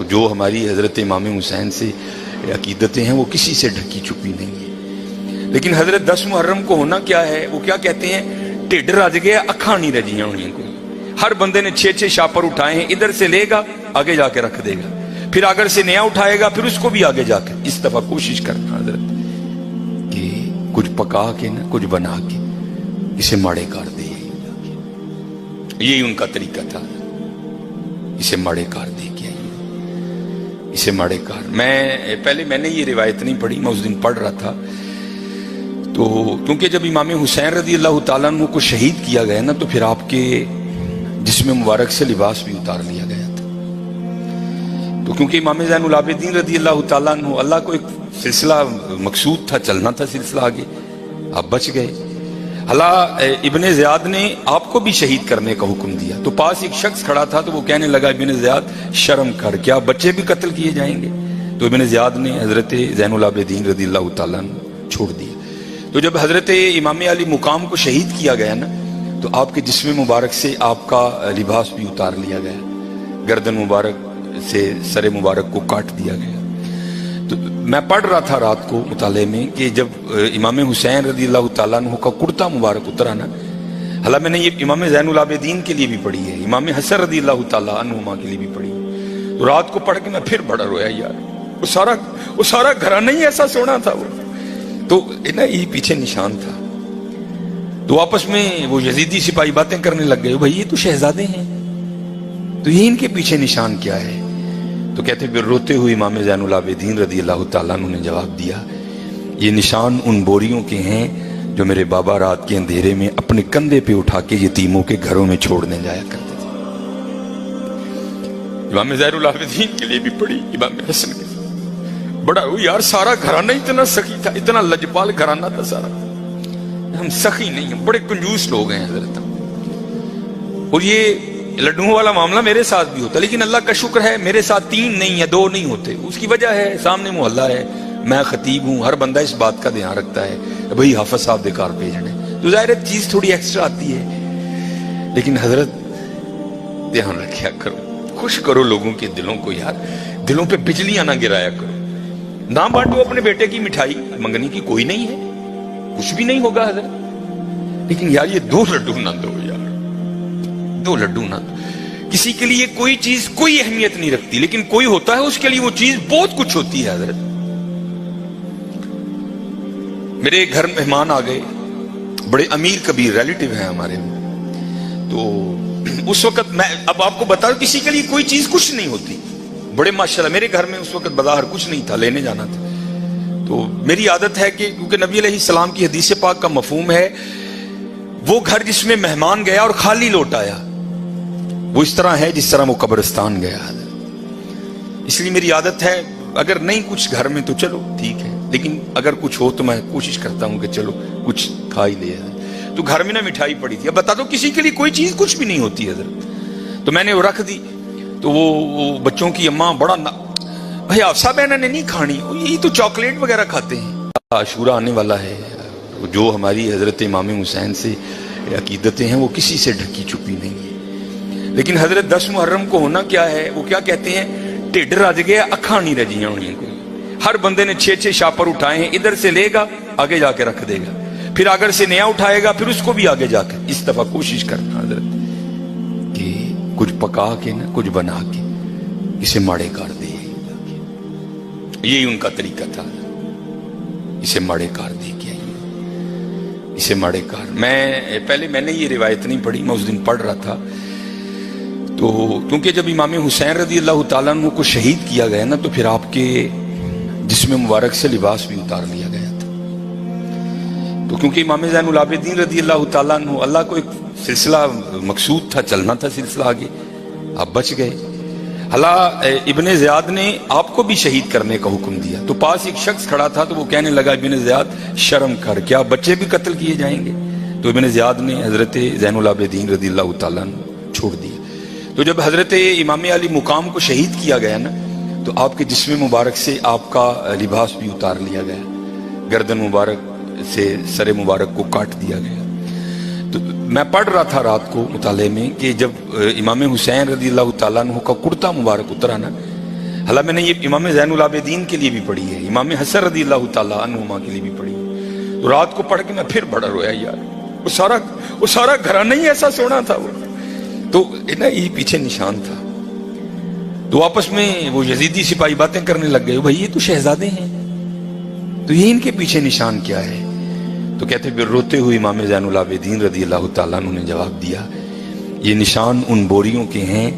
جو ہماری حضرت امام حسین سے عقیدتیں ہیں وہ کسی سے ڈھکی چھپی نہیں ہے. لیکن حضرت 10 محرم کو ہونا کیا ہے, وہ کیا کہتے ہیں, ٹھڈ رج گیا اکھاں نہیں رجیاں ہونی کو. ہر بندے نے 6 شاپر اٹھائے ہیں, ادھر سے لے گا آگے جا کے رکھ دے گا, پھر اگر سے نیا اٹھائے گا پھر اس کو بھی آگے جا کے. اس دفعہ کوشش کرنا حضرت کہ کچھ پکا کے نا کچھ بنا کے اسے ماڑے کر دے. یہی ان کا طریقہ تھا, اسے ماڑے کر دے کے اسے ماڑے کار. میں نے یہ روایت نہیں پڑھی, میں اس دن پڑھ رہا تھا تو کیونکہ جب امام حسین رضی اللہ تعالیٰ عنہ کو شہید کیا گیا نا تو پھر آپ کے جسم مبارک سے لباس بھی اتار لیا گیا تھا. تو کیونکہ امام زین العابدین رضی اللہ تعالیٰ عنہ, اللہ کو ایک سلسلہ مقصود تھا, چلنا تھا سلسلہ آگے, آپ بچ گئے. اللہ ابن زیاد نے آپ کو بھی شہید کرنے کا حکم دیا. تو پاس ایک شخص کھڑا تھا تو وہ کہنے لگا ابن زیاد شرم کر, کیا بچے بھی قتل کیے جائیں گے؟ تو ابن زیاد نے حضرت زین العابدین رضی اللہ تعالیٰ عنہ چھوڑ دیا. تو جب حضرت امام علی مقام کو شہید کیا گیا نا تو آپ کے جسم مبارک سے آپ کا لباس بھی اتار لیا گیا, گردن مبارک سے سر مبارک کو کاٹ دیا گیا. تو میں پڑھ رہا تھا رات کو مطالعے میں کہ جب امام حسین رضی اللہ تعالیٰ عنہ کا کرتا مبارک اترا نا, حالانکہ میں نے یہ امام زین العابدین کے لیے بھی پڑھی ہے, امام حسن رضی اللہ تعالیٰ عنہما کے لیے بھی پڑھی ہے. تو رات کو پڑھ کے میں پھر بڑا رویا یار, وہ سارا گھرانہ ہی ایسا سونا تھا. وہ تو نا یہ پیچھے نشان تھا. تو آپس میں وہ یزیدی سپاہی باتیں کرنے لگ گئے, بھائی یہ تو شہزادے ہیں, تو یہ ان کے پیچھے نشان کیا ہے؟ تو کہتے پھر روتے ہوئے امام زین العابدین رضی اللہ تعالیٰ عنہ نے جواب دیا, یہ نشان ان بوریوں کے ہیں جو میرے بابا رات کے اندھیرے میں اپنے کندھے پہ اٹھا کے یتیموں کے گھروں میں چھوڑنے جایا کرتے تھے. امام زین العابدین کے لیے بھی پڑھی, امام حسن کے بڑا یار سارا گھرانہ اتنا سخی تھا, اتنا لجپال گھرانہ تھا سارا. ہم سخی نہیں ہیں, بڑے کنجوس لوگ ہیں حضرت. اور یہ لڈوؤں والا معاملہ میرے ساتھ بھی ہوتا, لیکن اللہ کا شکر ہے میرے ساتھ 3 نہیں ہے 2 نہیں ہوتے. اس کی وجہ ہے سامنے محلہ ہے, میں خطیب ہوں, ہر بندہ اس بات کا دھیان رکھتا ہے بھئی حافظ صاحب دے کار بھیجنے, تو ظاہر ہے چیز تھوڑی ایکسٹرا آتی ہے. لیکن حضرت دھیان رکھیا کرو, خوش کرو لوگوں کے دلوں کو یار, دلوں پہ بجلیاں نہ گرایا کرو. نہ بانٹو اپنے بیٹے کی مٹھائی, منگنی کی کوئی نہیں ہے, کچھ بھی نہیں ہوگا حضرت, لیکن یار یہ 2 لڈو نہ دو یار, 2 لڈو نہ دو. کسی کے لیے کوئی چیز کوئی اہمیت نہیں رکھتی, لیکن کوئی ہوتا ہے اس کے لیے وہ چیز بہت کچھ ہوتی ہے حضرت. میرے گھر مہمان آ گئے, بڑے امیر کبیر ریلیٹیو ہیں ہمارے, تو اس وقت میں اب آپ کو بتا رہا ہوں کسی کے لیے کوئی چیز کچھ نہیں ہوتی. بڑے ماشاءاللہ میرے گھر میں اس وقت بظاہر کچھ نہیں تھا, لینے جانا تھا. تو میری عادت ہے کہ کیونکہ نبی علیہ السلام کی حدیث پاک کا مفہوم ہے وہ گھر جس میں مہمان گیا اور خالی لوٹ آیا وہ اس طرح ہے جس طرح وہ قبرستان گیا. اس لیے میری عادت ہے اگر نہیں کچھ گھر میں تو چلو ٹھیک ہے, لیکن اگر کچھ ہو تو میں کوشش کرتا ہوں کہ چلو کچھ کھا ہی لے. تو گھر میں نا مٹھائی پڑی تھی, اب بتا دو کسی کے لیے کوئی چیز کچھ بھی نہیں ہوتی حضرت. تو میں نے وہ رکھ دی, تو وہ بچوں کی اماں بڑا بھائی حفصہ بہن نے نہیں کھانی, یہی تو چاکلیٹ وغیرہ کھاتے ہیں. عاشورہ آنے والا ہے, جو ہماری حضرت امام حسین سے عقیدتیں ہیں وہ کسی سے ڈھکی چھپی نہیں ہے. لیکن حضرت 10 محرم کو ہونا کیا ہے, وہ کیا کہتے ہیں, ٹھڈ رج گیا اکھاں نہیں رجیاں ہونی کو. ہر بندے نے 6 شاپر اٹھائے ہیں, ادھر سے لے گا آگے جا کے رکھ دے گا, پھر اگر سے نیا اٹھائے گا پھر اس کو بھی آگے جا کے. اس دفعہ کوشش کرنا حضرت کہ کچھ پکا کے نا کچھ بنا کے اسے ماڑے کر دے. یہی ان کا طریقہ تھا, اسے ماڑے کار دے کے اسے ماڑے کار. میں نے یہ روایت نہیں پڑھی, میں اس دن پڑھ رہا تھا. تو کیونکہ جب امام حسین رضی اللہ تعالیٰ عنہ کو شہید کیا گیا نا تو پھر آپ کے جسم مبارک سے لباس بھی اتار لیا گیا تھا. تو کیونکہ امام زین العابدین رضی اللہ تعالیٰ عنہ, اللہ کو ایک سلسلہ مقصود تھا, چلنا تھا سلسلہ آگے, آپ بچ گئے. اللہ ابن زیاد نے آپ کو بھی شہید کرنے کا حکم دیا. تو پاس ایک شخص کھڑا تھا تو وہ کہنے لگا ابن زیاد شرم کر, کیا بچے بھی قتل کیے جائیں گے؟ تو ابن زیاد نے حضرت زین العابدین رضی اللہ تعالیٰ عنہ چھوڑ دیا. تو جب حضرت امام علی مقام کو شہید کیا گیا نا تو آپ کے جسم مبارک سے آپ کا لباس بھی اتار لیا گیا, گردن مبارک سے سر مبارک کو کاٹ دیا گیا. تو میں پڑھ رہا تھا رات کو مطالعے میں کہ جب امام حسین رضی اللہ تعالیٰ عنہ کا کرتا مبارک اترا نا, حالانکہ میں نے یہ امام زین العابدین کے لیے بھی پڑھی ہے، امام حسن رضی اللہ تعالیٰ عنہما کے لیے بھی پڑھی ہے، تو رات کو پڑھ کے میں پھر بڑا رویا یار، وہ سارا گھرانہ ہی ایسا سونا تھا، وہ تو یہ پیچھے نشان تھا۔ تو آپس میں وہ یزیدی سپاہی باتیں کرنے لگ گئے، بھائی یہ تو شہزادے ہیں، تو یہ ان کے پیچھے نشان کیا ہے؟ تو کہتے پھر روتے ہوئے امام زین العابدین رضی اللہ تعالیٰ عنہ نے جواب دیا، یہ نشان ان بوریوں کے ہیں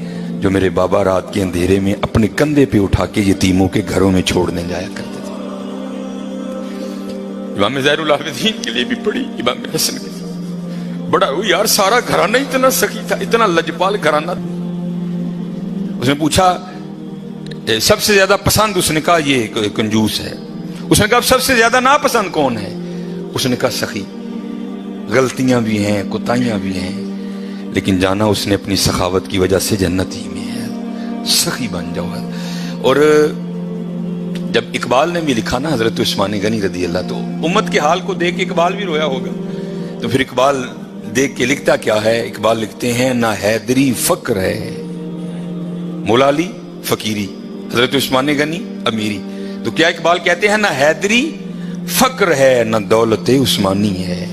جو میرے بابا رات کے اندھیرے میں اپنے کندھے پہ اٹھا کے یتیموں کے گھروں میں چھوڑنے جایا کرتے تھے۔ امام زین العابدین کے لیے بھی پڑھی، امام حسن کے بڑا یار سارا گھرانہ اتنا سخی تھا، اتنا لجپال گھرانہ۔ اس نے پوچھا سب سے زیادہ پسند، اس نے کہا یہ کنجوس ہے۔ اس نے کہا سب سے زیادہ ناپسند کون ہے؟ اس نے کہا سخی، غلطیاں بھی ہیں کوتاہیاں بھی ہیں، لیکن جانا اس نے اپنی سخاوت کی وجہ سے جنت ہی میں ہے، سخی بن جاؤ۔ اور جب اقبال نے بھی لکھا نا حضرت عثمان غنی رضی اللہ، تو امت کے حال کو دیکھ کے اقبال بھی رویا ہوگا، تو پھر اقبال دیکھ کے لکھتا کیا ہے؟ اقبال لکھتے ہیں نہ حیدری فقر ہے، مولا علی فقیری، حضرت عثمان غنی امیری۔ تو کیا اقبال کہتے ہیں نہ حیدری فقر ہے نہ دولت عثمانی ہے،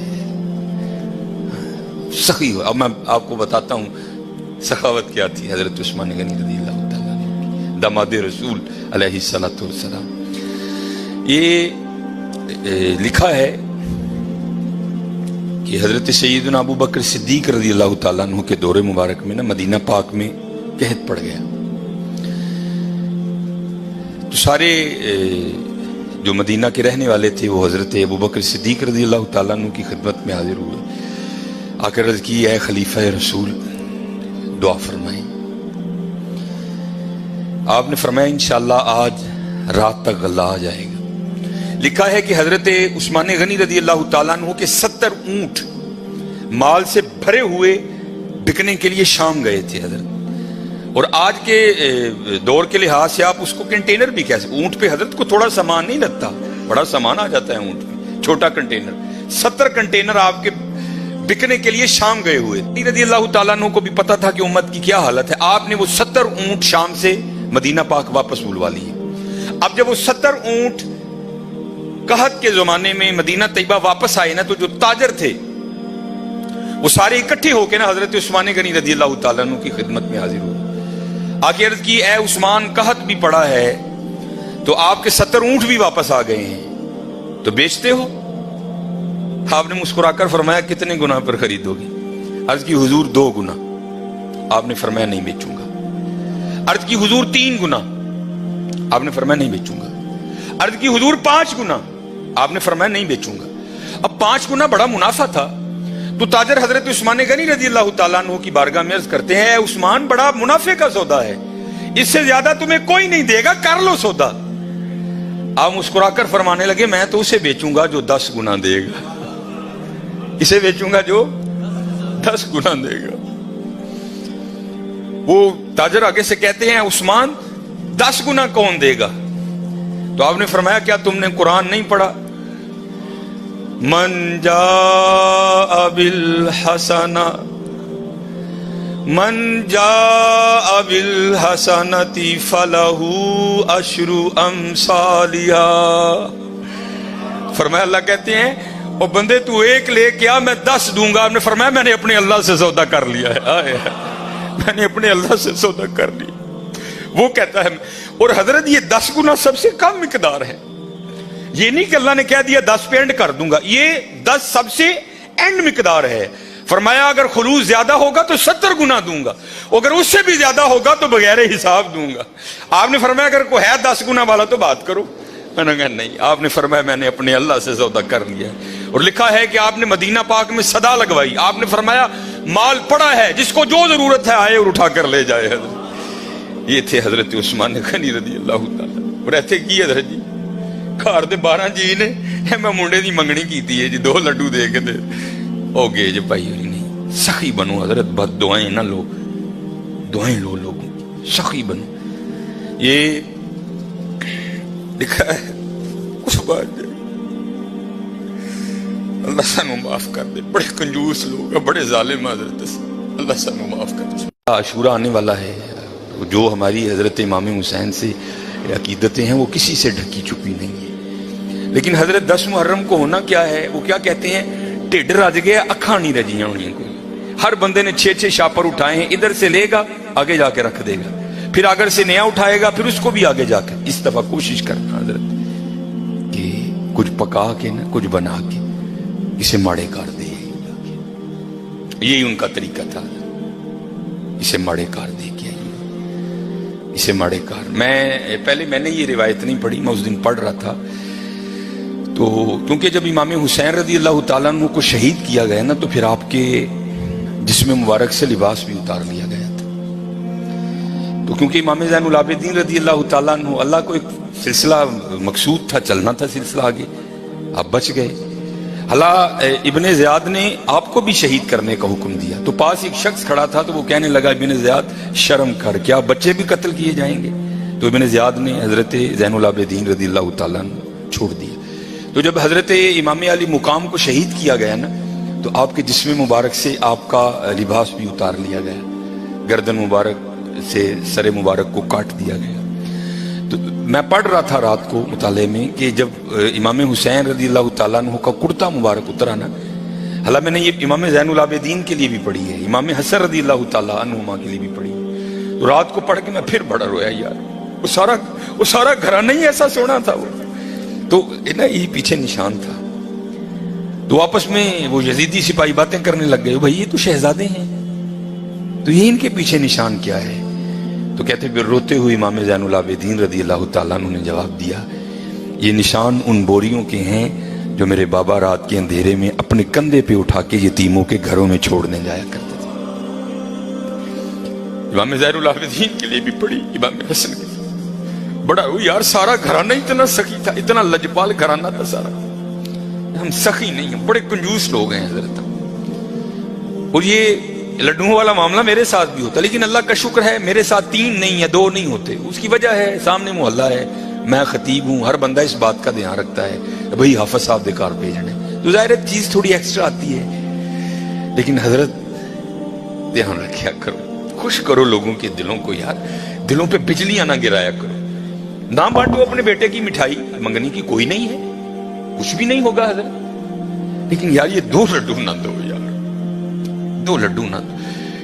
سخی ہو۔ اب میں آپ کو بتاتا ہوں سخاوت کیا تھی حضرت عثمان غنی رضی اللہ تعالیٰ عنہ، داماد رسول علیہ الصلوۃ والسلام۔ یہ لکھا ہے کہ حضرت سیدنا ابو بکر صدیق رضی اللہ تعالیٰ عنہ کے دور مبارک میں نا مدینہ پاک میں قحط پڑ گیا، تو سارے جو مدینہ کے رہنے والے تھے وہ حضرت ابو بکر صدیق رضی اللہ تعالیٰ عنہ کی خدمت میں حاضر ہوئے، آ کر عرض کی اے خلیفہ رسول دعا فرمائیں۔ آپ نے فرمایا انشاءاللہ آج رات تک غلہ آ جائے گا۔ لکھا ہے کہ حضرت عثمان غنی رضی اللہ تعالیٰ عنہ کے 70 اونٹ مال سے بھرے ہوئے بکنے کے لیے شام گئے تھے حضرت، اور آج کے دور کے لحاظ سے آپ اس کو کنٹینر بھی کہہ سکتے، اونٹ پہ حضرت کو تھوڑا سامان نہیں لگتا، بڑا سامان آ جاتا ہے اونٹ پہ، چھوٹا کنٹینر، 70 کنٹینر آپ کے بکنے کے لیے شام گئے ہوئے۔ رضی اللہ تعالیٰ عنہ کو بھی پتا تھا کہ امت کی کیا حالت ہے، آپ نے وہ 70 اونٹ شام سے مدینہ پاک واپس بلوا لیے۔ اب جب وہ 70 اونٹ قحط کے زمانے میں مدینہ طیبہ واپس آئے نا، تو جو تاجر تھے وہ سارے اکٹھے ہو کے نا حضرت عثمان غنی رضی اللہ تعالیٰ عنہ کی خدمت میں حاضر ہوئے، آگے عرض کی اے عثمان قحط بھی پڑا ہے تو آپ کے 70 اونٹ بھی واپس آ گئے ہیں، تو بیچتے ہو؟ آپ نے مسکرا کر فرمایا کتنے گنا پر خریدو گی؟ عرض کی حضور 2 گنا۔ آپ نے فرمایا نہیں بیچوں گا۔ عرض کی حضور 3 گنا۔ آپ نے فرمایا نہیں بیچوں گا۔ عرض کی حضور 5 گنا۔ آپ نے فرمایا نہیں بیچوں گا۔ اب 5 گنا بڑا منافع تھا، تو تاجر حضرت عثمان غنی رضی اللہ تعالیٰ عنہ کی بارگاہ میں عرض کرتے ہیں اے عثمان بڑا منافع کا سودا ہے، اس سے زیادہ تمہیں کوئی نہیں دے گا، کر لو سودا۔ آپ مسکرا کر فرمانے لگے میں تو اسے بیچوں گا جو 10 گنا دے گا، اسے بیچوں گا جو 10 گنا دے گا۔ وہ تاجر آگے سے کہتے ہیں عثمان 10 گنا کون دے گا؟ تو آپ نے فرمایا کیا تم نے قرآن نہیں پڑھا؟ من جاء بالحسنہ فلہ عشر امثالہا۔ فرمایا اللہ کہتے ہیں او بندے تو 1 لے کیا میں 10 دوں گا۔ آپ نے فرمایا میں نے اپنے اللہ سے سودا کر لیا ہے، میں نے اپنے اللہ سے سودا کر لیا۔ وہ کہتا ہے، اور حضرت یہ 10 گنا سب سے کم مقدار ہے، یہ نہیں کہ اللہ نے کہہ دیا 10 پہ اینڈ کر دوں گا، یہ 10 سب سے اینڈ مقدار ہے۔ فرمایا اگر خلوص زیادہ ہوگا تو 70 گنا دوں گا، اگر اس سے بھی زیادہ ہوگا تو بغیر حساب دوں گا۔ آپ نے فرمایا اگر کوئی ہے 10 گنا والا تو بات کرو۔ میں نے کہا نہیں۔ آپ نے فرمایا میں نے اپنے اللہ سے سودا کر لیا ہے۔ اور لکھا ہے کہ آپ نے مدینہ پاک میں صدا لگوائی، آپ نے فرمایا مال پڑا ہے، جس کو جو ضرورت ہے آئے اور اٹھا کر لے جائے۔ حضرت یہ تھے حضرت عثمان غنی رضی اللہ تعالیٰ۔ اور ایسے کی حضرت جی گھر دے 12 جی نے میں منڈے دی منگنی کیتی ہے جی 2 لڈو دے کے دے او گے جی بھائی ہوئی نہیں۔ سخی بنو حضرت، بد دعائیں نہ لو، دعائیں لو لوگوں کی، سخی بنو۔ یہ لکھا ہے کچھ بات جائے اللہ سانو معاف کر دے، بڑے کنجوس لوگ ہیں، بڑے ظالم حضرت، اللہ سانو معاف کر دے۔ عاشورہ آنے والا ہے، جو ہماری حضرت امام حسین سے عقیدتیں ہیں وہ کسی سے ڈھکی چھپی نہیں ہے. لیکن حضرت 10 محرم کو ہونا کیا ہے, وہ کیا کہتے ہیں, ٹھڈ رج گیا اکھاں نہیں رجیاں ہونی کوئی. ہر بندے نے 6 شاپر اٹھائے ہیں, ادھر سے لے گا آگے جا کے رکھ دے گا, پھر اگر سے نیا اٹھائے گا پھر اس کو بھی آگے جا کے. اس دفعہ کوشش کرنا حضرت کہ کچھ پکا کے نا کچھ بنا کے اسے ماڑے کر دے. یہی ان کا طریقہ تھا, اسے ماڑے کار دے کے اسے ماڑے کار. میں نے یہ روایت نہیں پڑھی, میں اس دن پڑھ رہا تھا تو کیونکہ جب امام حسین رضی اللہ تعالیٰ عنہ کو شہید کیا گیا نا تو پھر آپ کے جسم مبارک سے لباس بھی اتار لیا گیا تھا. تو کیونکہ امام زین العابدین رضی اللہ تعالیٰ عنہ, اللہ کو ایک سلسلہ مقصود تھا, چلنا تھا سلسلہ آگے, آپ بچ گئے. اللہ ابن زیاد نے آپ کو بھی شہید کرنے کا حکم دیا. تو پاس ایک شخص کھڑا تھا تو وہ کہنے لگا ابن زیاد شرم کر, کیا بچے بھی قتل کیے جائیں گے؟ تو ابن زیاد نے حضرت زین العابدین رضی اللہ تعالیٰ عنہ چھوڑ دیا. تو جب حضرت امام علی مقام کو شہید کیا گیا نا تو آپ کے جسم مبارک سے آپ کا لباس بھی اتار لیا گیا, گردن مبارک سے سر مبارک کو کاٹ دیا گیا. تو میں پڑھ رہا تھا رات کو مطالعے میں کہ جب امام حسین رضی اللہ تعالیٰ عنہ کا کرتا مبارک اترا نا, حالانکہ میں نے یہ امام زین العابدین کے لیے بھی پڑھی ہے, امام حسن رضی اللہ تعالیٰ عنہما کے لیے بھی پڑھی ہے. تو رات کو پڑھ کے میں پھر بڑا رویا یار, وہ سارا گھرانہ ہی ایسا سونا تھا وہ. تو نا یہ پیچھے نشان تھا. تو آپس میں وہ یزیدی سپاہی باتیں کرنے لگ گئے, بھائی یہ تو شہزادے ہیں, تو یہ ان کے پیچھے نشان کیا ہے؟ تو کہتے پھر روتے ہوئے امام زین العابدین رضی اللہ تعالیٰ عنہ نے جواب دیا, یہ نشان ان بوریوں کے ہیں جو میرے بابا رات کے اندھیرے میں اپنے کندھے پہ اٹھا کے یتیموں کے گھروں میں چھوڑنے جایا کرتے تھے. امام زین العابدین کے لیے بھی پڑھی, امام حسن کے بڑا وہ یار, سارا گھرانہ اتنا سخی تھا, اتنا لجپال گھرانہ تھا سارا. ہم سخی نہیں ہیں, بڑے کنجوس لوگ ہیں حضرت. اور یہ لڈوؤں والا معاملہ میرے ساتھ بھی ہوتا, لیکن اللہ کا شکر ہے میرے ساتھ 3 نہیں یا 2 نہیں ہوتے. اس کی وجہ ہے سامنے محلہ ہے, میں خطیب ہوں, ہر بندہ اس بات کا دھیان رکھتا ہے بھئی حافظ صاحب دے کار بھیجنے, تو ظاہر چیز تھوڑی ایکسٹرا آتی ہے. لیکن حضرت دھیان رکھیا کرو, خوش کرو لوگوں کے دلوں کو یار, دلوں پہ بجلیاں نہ گرایا کرو. نہ بانٹو اپنے بیٹے کی مٹھائی, منگنی کی کوئی نہیں ہے, کچھ بھی نہیں ہوگا حضرت, لیکن یار یہ 2 لڈو نہ دو یار, 2 لڈو نہ دو.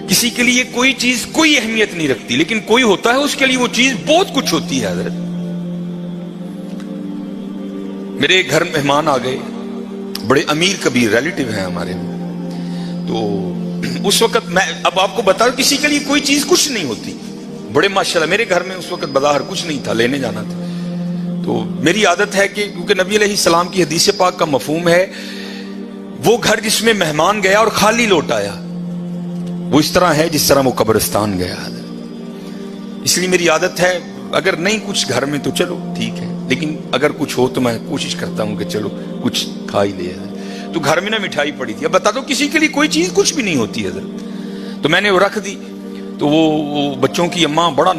کسی کے لیے کوئی چیز کوئی اہمیت نہیں رکھتی, لیکن کوئی ہوتا ہے اس کے لیے وہ چیز بہت کچھ ہوتی ہے حضرت. میرے گھر مہمان آ گئے, بڑے امیر کبیر ریلیٹیو ہیں ہمارے. تو اس وقت میں اب آپ کو بتا دوں, کسی کے لیے کوئی چیز کچھ نہیں ہوتی. بڑے ماشاءاللہ میرے گھر میں اس وقت بظاہر کچھ نہیں تھا, لینے جانا تھا. تو میری عادت ہے کہ کیونکہ نبی علیہ السلام کی حدیث پاک کا مفہوم ہے وہ گھر جس میں مہمان گیا اور خالی لوٹ آیا وہ اس طرح ہے جس طرح وہ قبرستان گیا. اس لیے میری عادت ہے اگر نہیں کچھ گھر میں تو چلو ٹھیک ہے, لیکن اگر کچھ ہو تو میں کوشش کرتا ہوں کہ چلو کچھ کھا ہی لیا. تو گھر میں نہ مٹھائی پڑی تھی. اب بتا دو کسی کے لیے کوئی چیز کچھ بھی نہیں ہوتی حضرت. تو میں نے وہ رکھ دی. تو وہ بچوں کی اماں بڑا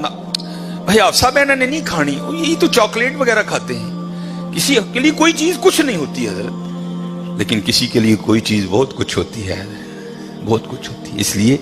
بھائی حفصہ بہن نے نہیں کھانی, یہ تو چاکلیٹ وغیرہ کھاتے ہیں, کسی کے لیے کوئی چیز کچھ نہیں ہوتی حضرت, لیکن کسی کے لیے کوئی چیز بہت کچھ ہوتی ہے, بہت کچھ ہوتی ہے. اس لیے